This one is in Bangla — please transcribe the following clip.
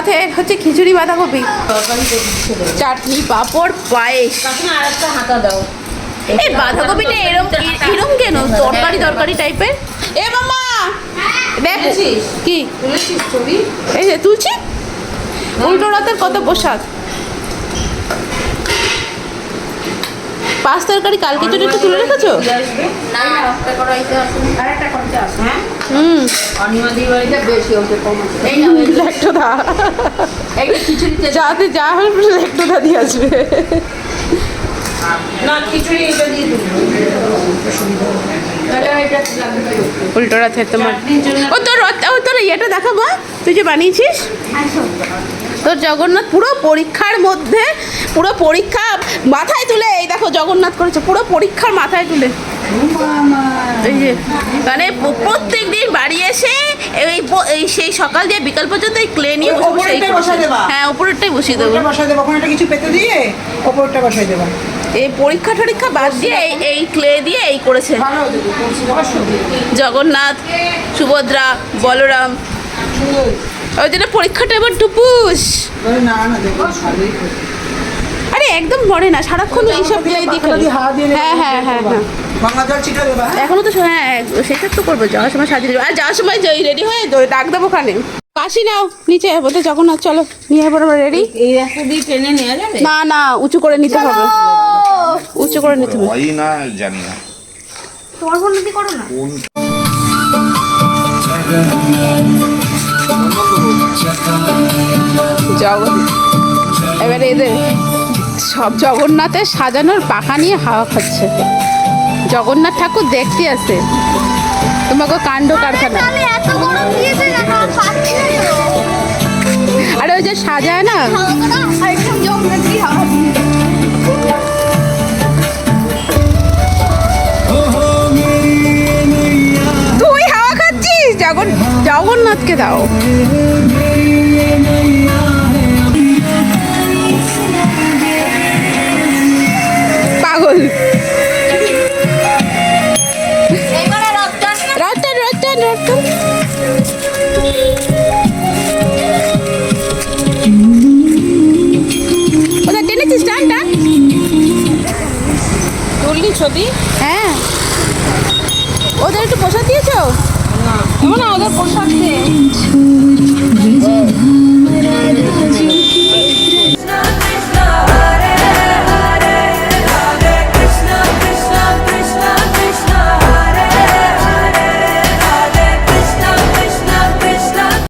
সাথে হচ্ছে খিচুড়ি বাঁধাকপি, চাটনি, পাঁপড়, পায়েস। এই বাঁধাকপিটা এরম কেন তরকারি তরকারি টাইপের? এ মামা দেখ কি এই যে তুলছি। উল্টো রাতের কত পোশাক। পাঁচ তরকারি কালকে তো একটু তুলে রেখেছো? যাতে যা হবে একটু দিয়ে আসবে। উল্টো রাতের তোমার তোর ইয়েটা দেখাবো তুই যে বানিয়েছিস। তোর জগন্নাথ পুরো পরীক্ষার মধ্যে, পুরো পরীক্ষা মাথায় তুলে, এই দেখো জগন্নাথ করেছে পুরো পরীক্ষার মাথায় তুলে। এই যে মানে প্রত্যেক দিন বাড়ি এসে এই সেই সকাল দিয়ে বিকাল পর্যন্ত এই ক্লে নিয়ে বসে। হ্যাঁ উপরেরটাই বসিয়ে দেবো। কিছু পেতে দিয়ে ওপরটা বসাই দেবো। এই পরীক্ষা টরীক্ষা বাদ দিয়ে এই ক্লে দিয়ে এই করেছে জগন্নাথ, সুভদ্রা, বলরাম। ওই জন্য পরীক্ষাটা এবার টুপুস। আরে একদম মরে না, সারাক্ষণ এইসব দিয়ে হ্যাঁ হ্যাঁ হ্যাঁ হ্যাঁ এখনো তো। হ্যাঁ সেটা তো করবো, যাওয়ার সময় সাজিয়ে দেবো। আর যাওয়ার সময় রেডি হয়ে ডাক দেবো ওখানে। কাশি নাও নিচে বলতে জগন্নাথ চলো নিয়ে যাবো রেডি। এই রাস্তা দিয়ে ট্রেনে নেওয়া যাবে? না না উঁচু করে নিতে হবে, উঁচু করে নিতে হবে। হয় না জানি না, তোমার ফোন কি করো না। এবারে এদের সব জগন্নাথের সাজানোর পাখা নিয়ে হাওয়া খাচ্ছে। জগন্নাথ ঠাকুর দেখতে আসে, তোমাকে কাণ্ড কারখানা। আরে ওই যে সাজায় না, তুই হাওয়া খাচ্ছিস, জগন্নাথকে দাও। পাগল। ওদের টেনেছিস টান টান। তুললি ছবি? হ্যাঁ ওদের একটু প্রসাদ দিয়েছো? না ওদের পোশাক